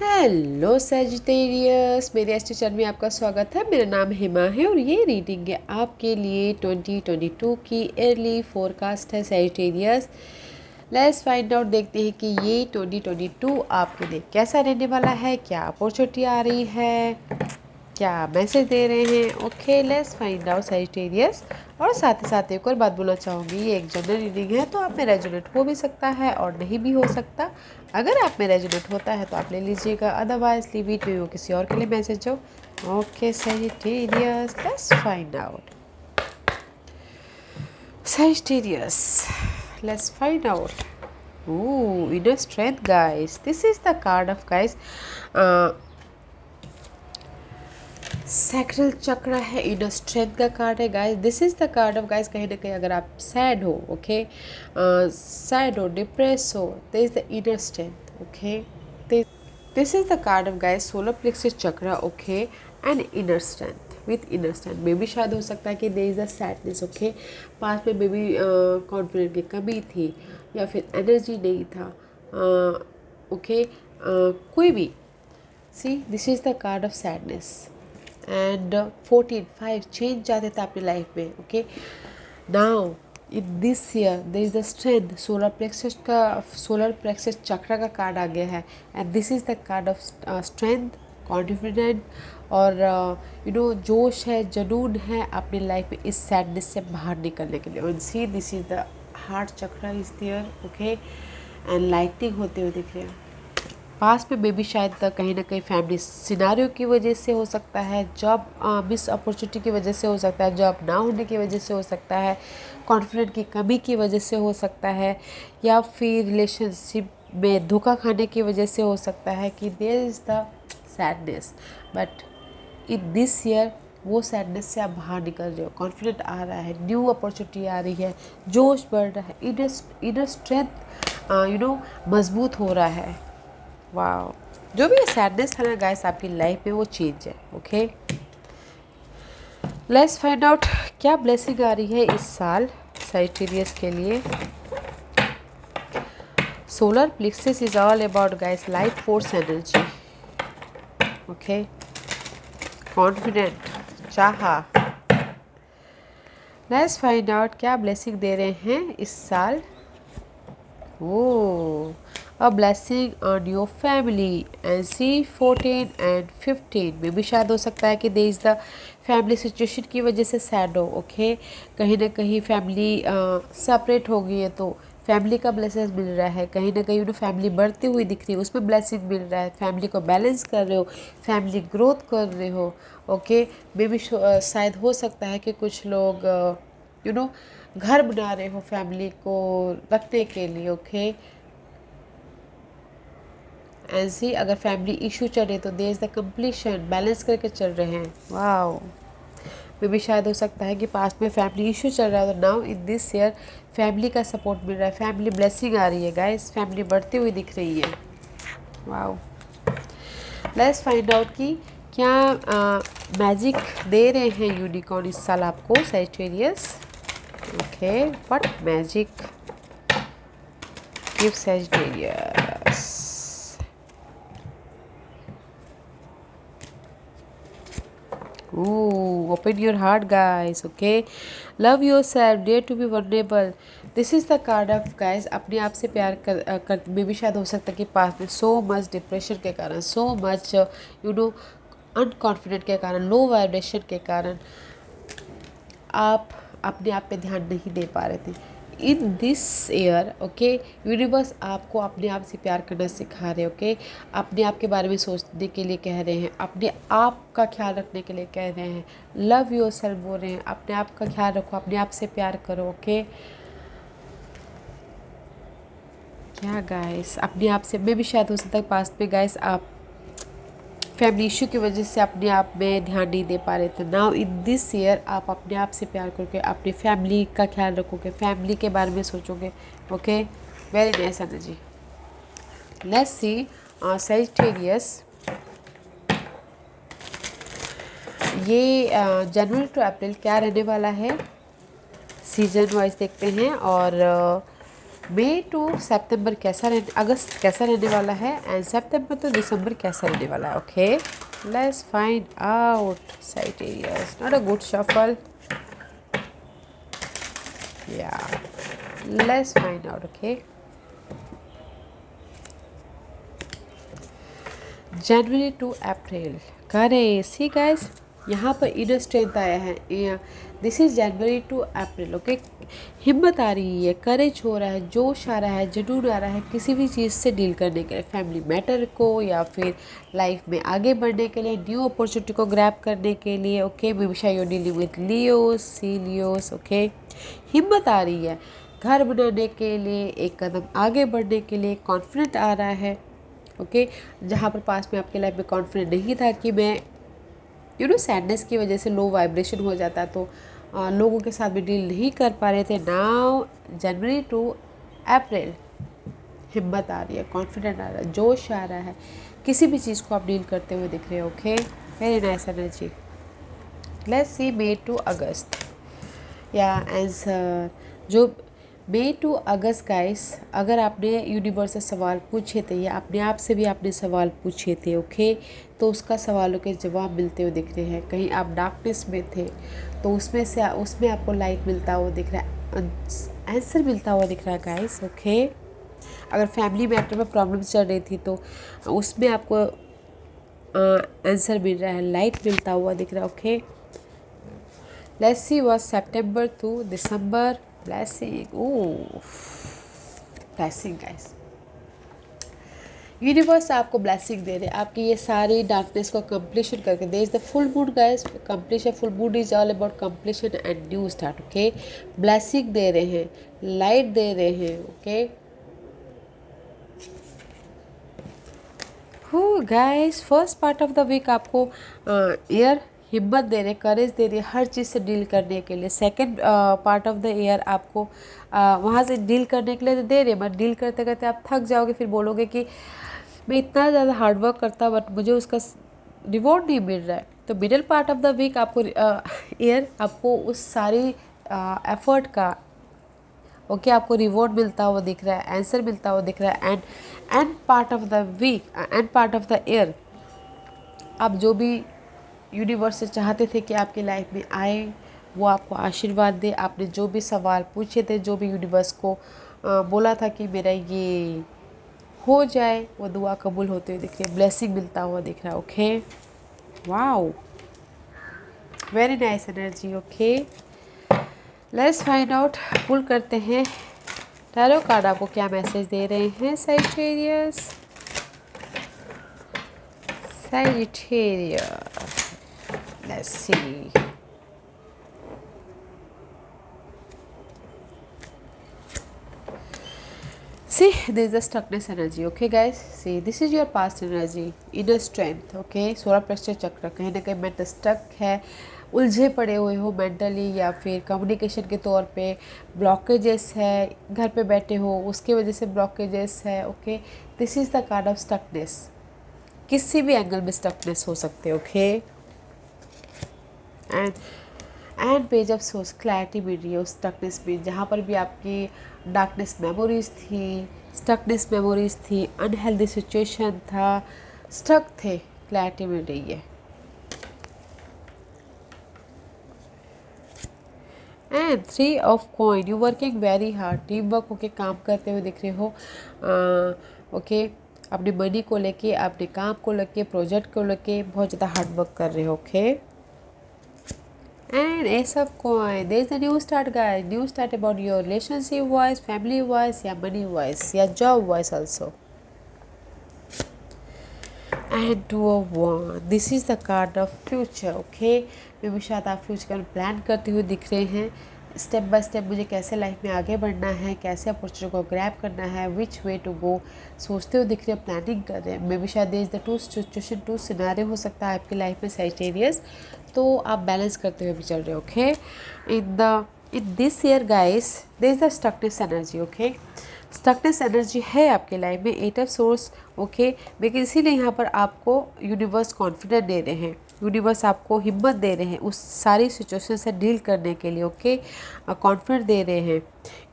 Hello Sagittarius, मेरे astro channel में आपका स्वागत है। मेरा नाम हिमा है और ये रीडिंग है आपके लिए 2022 की अर्ली फोरकास्ट है सैजिटेरियस। लेट्स फाइंड आउट, देखते हैं कि ये 2022 आपके लिए कैसा रहने वाला है, क्या अपॉर्चुनिटी आ रही है, क्या मैसेज दे रहे हैं। Okay, let's find out Sagittarius. और साथ ही साथ एक और बात बोलना चाहूँगी, ये एक जनरल रीडिंग है तो आप में रेजोनेट हो भी सकता है और नहीं भी हो सकता। अगर आप में रेजोनेट होता है तो आप ले लीजिएगा, अदरवाइज लीव इट, वो किसी और के लिए मैसेज हो। Okay Sagittarius, let's find out Sagittarius, let's find out. Ooh, inner strength, guys. This is the card of, guys, sacral chakra है, इनर स्ट्रेंथ का कार्ड है guys. This is the card of guys, कहीं ना कहीं अगर आप sad हो, okay, sad हो, डिप्रेस हो, this is the inner strength. Okay, this is the card of guys, solar plexus chakra, okay, and inner strength. With inner strength मे भी शायद हो सकता है कि there is the sadness, okay, पास में मे बी कॉन्फिडेंस की कमी थी या फिर एनर्जी नहीं था, ओके, कोई भी। See, this is the card of sadness and 14 change जाते थे अपनी लाइफ में। Okay, now in this year there is the strength, solar plexus chakra का कार्ड आ गया है and this is the card of strength, confident और जोश है, जुनून है अपनी लाइफ में इस सैडनेस से बाहर निकलने के लिए। और see, this is the heart chakra is there, okay, and lighting होते हुए दिख रहे हैं। पास में मे भी शायद कहीं ना कहीं फैमिली सिनारियो की वजह से हो सकता है, जॉब मिस अपॉर्चुनिटी की वजह से हो सकता है, जॉब ना होने की वजह से हो सकता है, कॉन्फिडेंस की कमी की वजह से हो सकता है, या फिर रिलेशनशिप में धोखा खाने की वजह से हो सकता है कि there is the sadness. But in this year वो सैडनेस से आप बाहर निकल रहे हो, कॉन्फिडेंट आ रहा है, न्यू अपॉर्चुनिटी आ रही है, जोश बढ़ रहा है, इनर स्ट्रेंथ मजबूत हो रहा है। वाओ, जो भी सैडनेस था ना गाइस आपकी लाइफ में, वो चेंज है। ओके, लेट्स फाइंड आउट क्या ब्लेसिंग आ रही है इस साल सैजिटेरियस के लिए। Solar plexus is all about guys life force energy, okay, confident, चाहा। लेट्स फाइंड आउट क्या ब्लेसिंग दे रहे हैं इस साल। Oh, a blessing on your family and see 14 and 15 में भी शायद हो सकता है कि there is the family situation की वजह से सैड हो। ओके, कहीं ना कहीं फैमिली सेपरेट हो गई है तो फैमिली का ब्लेसिंग मिल रहा है, कहीं ना कहीं फैमिली बढ़ती हुई दिख रही है, उसमें ब्लेसिंग मिल रहा है, फैमिली को बैलेंस कर रहे हो, फैमिली ग्रोथ कर रहे हो। ओके, मे भी शायद हो सकता है कि कुछ लोग घर बना रहे हो फैमिली को रखने के लिए। ओके, ऐसे अगर फैमिली इशू चल रहे तो there is the completion, balance करके चल रहे हैं। वाओ, मे भी शायद हो सकता है कि पास में फैमिली इशू चल रहा है तो now in this year family का सपोर्ट मिल रहा है, फैमिली ब्लेसिंग आ रही है गाइस, फैमिली बढ़ती हुई दिख रही है। वाओ, लेट्स फाइंड आउट कि क्या मैजिक दे रहे हैं यूनिकॉर्न इस साल आपको Sagittarius. Okay, what magic give Sagittarius. Ooh, open your heart, guys. Okay, love yourself, dare to be vulnerable. This is the card of guys, अपने आप से प्यार कर में भी शायद हो सकता है कि पास में सो मच डिप्रेशन के कारण, सो मच अनकॉन्फिडेंट के कारण, लो वाइब्रेशन के कारण आप अपने आप पे ध्यान नहीं दे पा रहे थे। इन दिस ईयर, ओके, यूनिवर्स आपको अपने आप से प्यार करना सिखा रहे, ओके, अपने आप के बारे में सोचने के लिए कह रहे हैं, अपने आप का ख्याल रखने के लिए कह रहे हैं, लव योर सेल्फ बोल रहे हैं, अपने आप का ख्याल रखो, अपने आप से प्यार करो। ओके, क्या गाइस अपने आप से में भी शायद हो सकता है पास्ट में गाइस आप फैमिली इशू की वजह से अपने आप में ध्यान नहीं दे पा रहे थे। नाउ इन दिस ईयर आप अपने आप से प्यार करके अपनी फैमिली का ख्याल रखोगे, फैमिली के बारे में सोचोगे। Okay, very nice energy. Let's C Sagittarius, ये जनवरी टू अप्रैल क्या रहने वाला है, सीजन वाइज देखते हैं। और मई टू सितंबर कैसा रहने, अगस्त कैसा रहने वाला है, एंड सितंबर टू दिसंबर कैसा रहने वाला है. Okay, let's find out. Sagittarius, not a good shuffle. Yeah, let's find out. Okay, January to April. करें सी गाइस, यहाँ पर इनर स्ट्रेंथ आया है. This is January to April. Okay, हिम्मत आ रही है, करेज हो रहा है, जोश आ रहा है, जुनून आ रहा है किसी भी चीज़ से डील करने के लिए, फैमिली मैटर को या फिर लाइफ में आगे बढ़ने के लिए, न्यू अपॉर्चुनिटी को ग्रैब करने के लिए. ओके, हमेशा you dealing with Leos, see Leos. Okay, हिम्मत आ रही है घर बनाने के लिए, एक कदम आगे बढ़ने के लिए, कॉन्फिडेंट आ रहा है. ओके, जहाँ पर पास में आपके लाइफ में कॉन्फिडेंट नहीं था कि मैं सैडनेस की वजह से लो वाइब्रेशन हो जाता तो लोगों के साथ भी डील नहीं कर पा रहे थे. नाउ जनवरी टू अप्रैल हिम्मत आ रही है, कॉन्फिडेंट आ रहा है, जोश आ रहा है, किसी भी चीज़ को आप डील करते हुए दिख रहे हो. Okay, very nice energy. Let's see May to August. या एज जो मई टू अगस्त गाइस, अगर आपने यूनिवर्स से सवाल पूछे थे या अपने आप से भी आपने सवाल पूछे थे, ओके, तो उसका सवालों के जवाब मिलते हुए दिख रहे हैं. कहीं आप डार्कनेस में थे तो उसमें आपको लाइट मिलता हुआ दिख रहा है, आंसर मिलता हुआ दिख रहा है गाइस. ओके, अगर फैमिली मैटर में प्रॉब्लम चल रही थी तो उसमें आपको आंसर मिल रहा है, लाइट मिलता हुआ दिख रहा है. Okay, let's see what September to December. Blessing, oh blessing guys, universe आपको ब्लेसिंग दे रहे हैं आपकी ये सारी डार्कनेस को कंप्लीशन करके. There is the full moon guys, completion. Full moon is all about completion and new start. Okay, blessing दे रहे हैं, लाइट दे रहे हैं. ओके हो guys, first part of the week आपको ईयर हिम्मत दे रहे, करेज दे रहे हर चीज़ से डील करने के लिए. Second part of the year आपको वहाँ से डील करने के लिए तो दे रहे, बट डील करते करते आप थक जाओगे, फिर बोलोगे कि मैं इतना ज़्यादा हार्डवर्क करता बट मुझे उसका रिवॉर्ड नहीं मिल रहा है. तो middle part of the week आपको ईयर आपको उस सारी एफर्ट का ओके आपको रिवॉर्ड मिलता हुआ दिख रहा है, आंसर मिलता हुआ दिख रहा है. End part of the week, end part of the year, आप जो भी यूनिवर्स से चाहते थे कि आपकी लाइफ में आए वो आपको आशीर्वाद दे. आपने जो भी सवाल पूछे थे, जो भी यूनिवर्स को बोला था कि मेरा ये हो जाए, वो दुआ कबूल होते हुए दिख रही है, ब्लेसिंग मिलता हुआ दिख रहा है. Okay, wow, very nice energy. Okay, let's find out. Pull करते हैं टैरो कार्ड आपको क्या मैसेज दे रहे हैं. Sagittarius, let's see. See, there is a stuckness energy. Okay guys, see, this is your past energy, inner strength. Okay, solar plexus चक्र कहीं ना कहीं मेंटल स्टक है, उलझे पड़े हुए हो मेंटली, या फिर कम्युनिकेशन के तौर पे ब्लॉकेजेस है, घर पे बैठे हो उसके वजह से ब्लॉकेजेस है. Okay, this is the card of stuckness. किसी भी एंगल में स्टकनेस हो सकते. Okay, and page of swords, clarity मिल रही है उस स्टकनेस में. जहाँ पर भी आपकी डार्कनेस मेमोरीज थी, स्टकनेस मेमोरीज थी, अनहेल्दी सिचुएशन था, स्टक थे, क्लैरिटी मिल रही है. And 3 of coin, you working very hard, team work होके काम करते हुए दिख रहे हो. ओके, अपने मनी को लेके, अपने काम को लेके, प्रोजेक्ट को लेके बहुत ज़्यादा हार्ड वर्क कर रहे हो. Okay, and ace of coin, there is a new start guys, new start about your relationship wise, family wise, या money wise, या job wise also. and 2 of wands, this is the card of future. okay, मे भी शायद आप future का plan करते हुए दिख रहे हैं. स्टेप बाय स्टेप मुझे कैसे लाइफ में आगे बढ़ना है, कैसे अपॉर्चुनिटी को ग्रैब करना है, विच वे टू गो, सोचते हुए दिख रहे हैं, प्लानिंग कर रहे हैं. मे भी शायद there is the 2 situation, 2 scenario हो सकता है आपकी लाइफ में सैजिटेरियस, तो आप बैलेंस करते हुए भी चल रहे हो. Okay, in this year guys there is the stuckness energy. Okay, stuckness energy है आपके लाइफ में, 8 ऑफ सोर्स. ओके, लेकिन इसीलिए यहाँ पर आपको यूनिवर्स कॉन्फिडेंट दे रहे हैं, यूनिवर्स आपको हिम्मत दे रहे हैं उस सारी सिचुएशन से डील करने के लिए. ओके, कॉन्फिडेंट दे रहे हैं,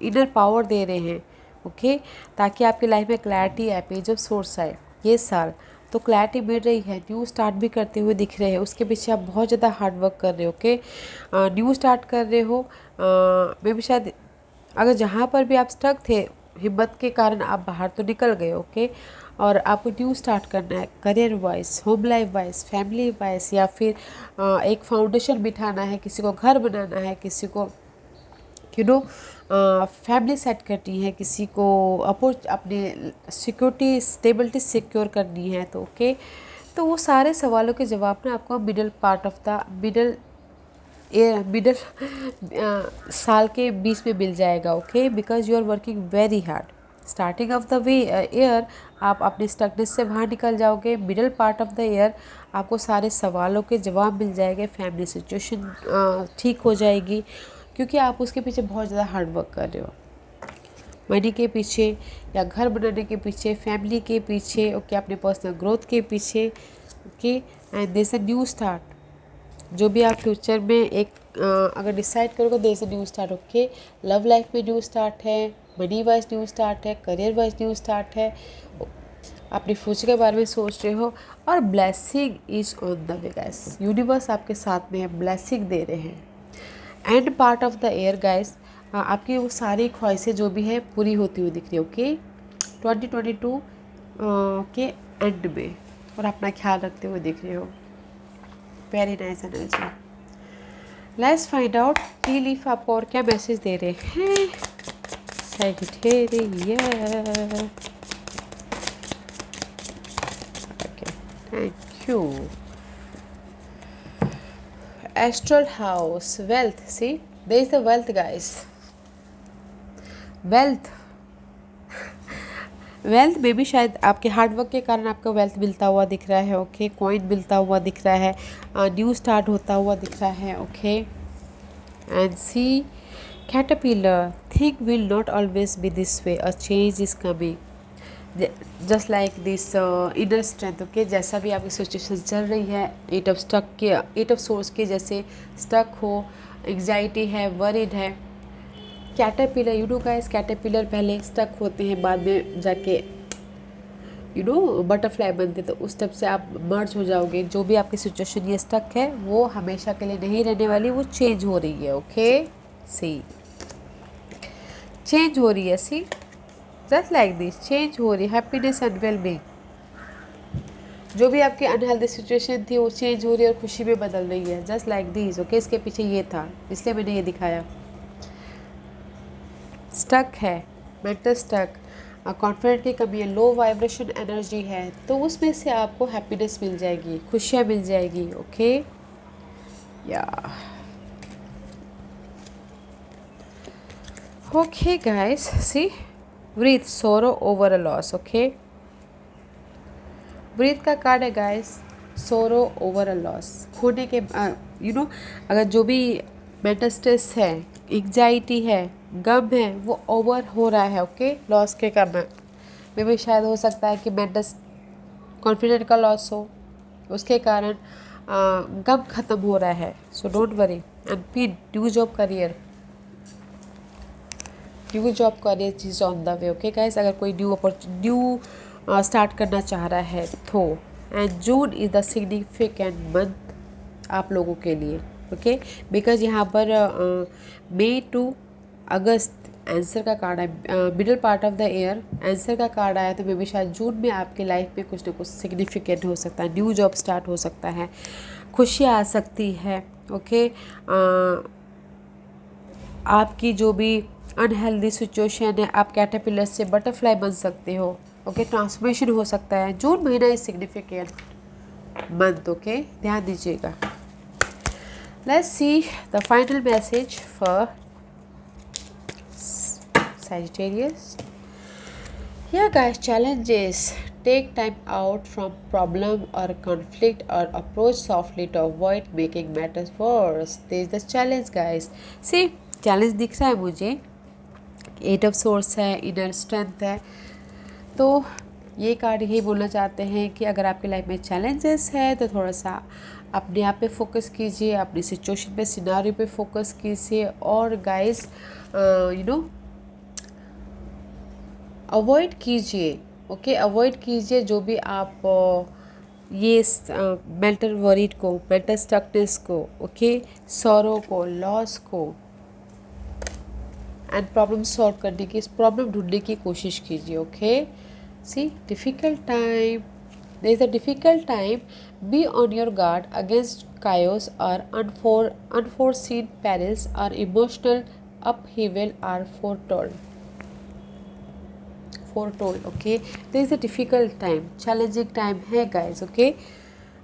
इनर पावर दे रहे हैं. ओके, ताकि आपकी लाइफ में क्लैरिटी आए, पेज ऑफ सोर्स आए ये साल। तो क्लैरिटी मिल रही है, न्यू स्टार्ट भी करते हुए दिख रहे हैं, उसके पीछे आप बहुत ज़्यादा हार्ड वर्क कर रहे हो। ओके, न्यू स्टार्ट कर रहे हो, मे भी शायद अगर जहाँ पर भी आप स्टक थे, हिम्मत के कारण आप बाहर तो निकल गए। ओके, और आपको न्यू स्टार्ट करना है, career wise, home life wise, family wise, या फिर एक फाउंडेशन बिठाना है, किसी को घर बनाना है, किसी को फैमिली सेट करनी है, किसी को अपने सिक्योरिटी स्टेबिलिटी सिक्योर करनी है। तो ओके, तो वो सारे सवालों के जवाब ना आपको middle part of the middle साल के बीच में मिल जाएगा। Okay, because you are working very hard. Starting of the year आप अपनी स्टकनेस से बाहर निकल जाओगे। Middle part of the year आपको सारे सवालों के जवाब मिल जाएंगे, फैमिली सिचुएशन ठीक हो जाएगी, क्योंकि आप उसके पीछे बहुत ज़्यादा हार्ड वर्क कर रहे हो, मनी के पीछे या घर बनाने के पीछे, फैमिली के पीछे, ओके, अपने पर्सनल ग्रोथ के पीछे। Okay, and there is a new start. जो भी आप फ्यूचर में एक अगर डिसाइड करोगे, there is a new start. Okay, love life में न्यू स्टार्ट है, मनी वाइज न्यू स्टार्ट है, करियर वाइज न्यू स्टार्ट है, अपने फ्यूचर के बारे में सोच रहे हो, और blessing is on the way guys. Universe आपके साथ में है, ब्लेसिंग दे रहे हैं। And part of the year guys, आपकी वो सारी ख्वाहिशें जो भी है पूरी होती हुई दिख रही है। ओके, 2022 के एंड में, और अपना ख्याल रखते हुए दिख रहे हो। Very nice energy. Let's find out T leaf आपको और क्या मैसेज दे रहे हैं। Sagittarius, okay, thank you. Astral house, wealth. See, there is the wealth, guys. Wealth wealth में भी शायद आपके हार्डवर्क के कारण आपको वेल्थ मिलता हुआ दिख रहा है। ओके, कॉइन मिलता हुआ दिख रहा है, न्यू स्टार्ट होता हुआ दिख रहा है। Okay, and see caterpillar, thing will not always be this way, a change is coming, just like this inner strength. Okay, जैसा भी आपकी सिचुएशन चल रही है, एट ऑफ सोर्स के जैसे स्टक हो, एग्जाइटी है, वरीड है। Caterpillar, you know guys, caterpillar पहले स्टक होते हैं, बाद में जाके बटरफ्लाई बनते, तो उस टाइप से आप मर्ज हो जाओगे। जो भी आपकी सिचुएशन ये स्टक है वो हमेशा के लिए नहीं रहने वाली, वो चेंज हो रही है। ओके, सी चेंज हो रही है, सी जस्ट लाइक दिस, चेंज हो रही है, हैप्पीनेस एंड वेलबींग। जो भी आपकी अनहेल्दी सिचुएशन थी वो चेंज हो रही है और खुशी में बदल रही है, जस्ट लाइक दिस। ओके, इसके पीछे ये था, इसलिए मैंने ये दिखाया। स्टक है, मेंटल स्टक, कॉन्फिडेंट की कमी है, लो वाइब्रेशन एनर्जी है, तो उसमें से आपको हैप्पीनेस मिल जाएगी, खुशियाँ मिल जाएगी। ओके, या okay guys, see breath, sorrow over a loss. Okay, breath का कार्ड है guys, sorrow over a loss, खोने के अगर जो भी मेंटल स्ट्रेस है, एग्जाइटी है, गम है, वो ओवर हो रहा है। ओके, लॉस के कारण में भी शायद हो सकता है कि मेंटल कॉन्फिडेंट का लॉस हो, उसके कारण गम खत्म हो रहा है। So don't worry and be new job career is on the way. Okay guys, अगर कोई न्यू स्टार्ट करना चाह रहा है तो, and June is the significant month आप लोगों के लिए। ओके, बिकॉज यहाँ पर मई टू अगस्त आंसर का कार्ड है, middle part of the year answer का कार्ड आया, तो मे भी शायद जून में आपके लाइफ में कुछ ना कुछ सिग्निफिकेंट हो सकता है, न्यू जॉब स्टार्ट हो सकता है, खुशियाँ आ सकती है। ओके, आपकी जो भी अनहेल्दी सिचुएशन है, आप कैटरपिलर से बटरफ्लाई बन सकते हो। ओके, ट्रांसफॉर्मेशन हो सकता है। जून महीना इज सिग्निफिकेंट मंथ। ओके, ध्यान दीजिएगा। Let's see the final message for Sagittarius. Yeah guys, challenges, take time out from problem or conflict or approach softly to avoid making matters worse. There is the challenge guys. See, challenge दिख रहा है मुझे, 8 of Swords है, inner strength है, तो ये card यही बोलना चाहते हैं कि अगर आपकी लाइफ में चैलेंजेस है तो थोड़ा सा अपने आप पे फोकस कीजिए, अपनी सिचुएशन पे, सिनारियो पे फोकस कीजिए, और गाइस अवॉइड कीजिए, ओके, अवॉइड कीजिए जो भी आप ये मेंटल वरीड को, मेंटल स्टकनेस को, ओके, सॉरो को, लॉस को, एंड प्रॉब्लम सॉल्व करने की, इस प्रॉब्लम ढूंढने की कोशिश कीजिए, okay. See difficult time, there is a difficult time, be on your guard against chaos or unforeseen perils or emotional upheaval are foretold, okay। there is a difficult time, challenging time है guys, okay,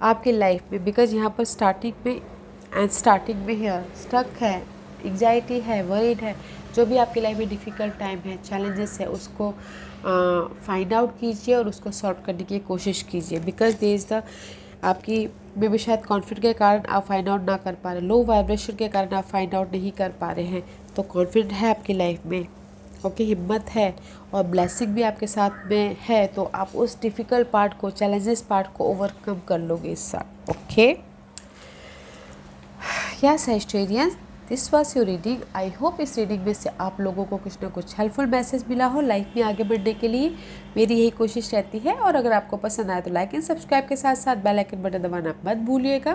आपकी life में, because यहाँ पर starting में है, stuck है, anxiety है, worried है, जो भी आपकी लाइफ में डिफ़िकल्ट टाइम है, चैलेंजेस है, उसको फाइंड आउट कीजिए और उसको सॉल्व करने की कोशिश कीजिए। बिकॉज देयर इज़ द आपकी में भी शायद कॉन्फिडेंट के कारण आप फाइंड आउट ना कर पा रहे, लो वाइब्रेशन के कारण आप फाइंड आउट नहीं कर पा रहे हैं, तो कॉन्फिडेंट है आपकी लाइफ में, ओके, हिम्मत है और ब्लेसिंग भी आपके साथ में है, तो आप उस डिफ़िकल्ट पार्ट को, चैलेंजेस पार्ट को ओवरकम कर लोगे इस साथ, okay. Yes Sagittarians, this was your reading. I hope इस रीडिंग में से आप लोगों को कुछ ना कुछ हेल्पफुल मैसेज मिला हो लाइफ में आगे बढ़ने के लिए। मेरी यही कोशिश रहती है, और अगर आपको पसंद आए तो लाइक एंड सब्सक्राइब के साथ साथ बेल आइकन बटन दबाना मत भूलिएगा,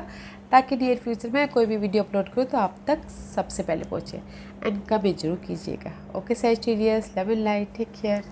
ताकि नियर फ्यूचर में कोई भी वीडियो अपलोड करूँ तो आप तक सबसे पहले पहुँचे। एंड कमेंट जरूर कीजिएगा। Okay Sagittarius, love and light, take care.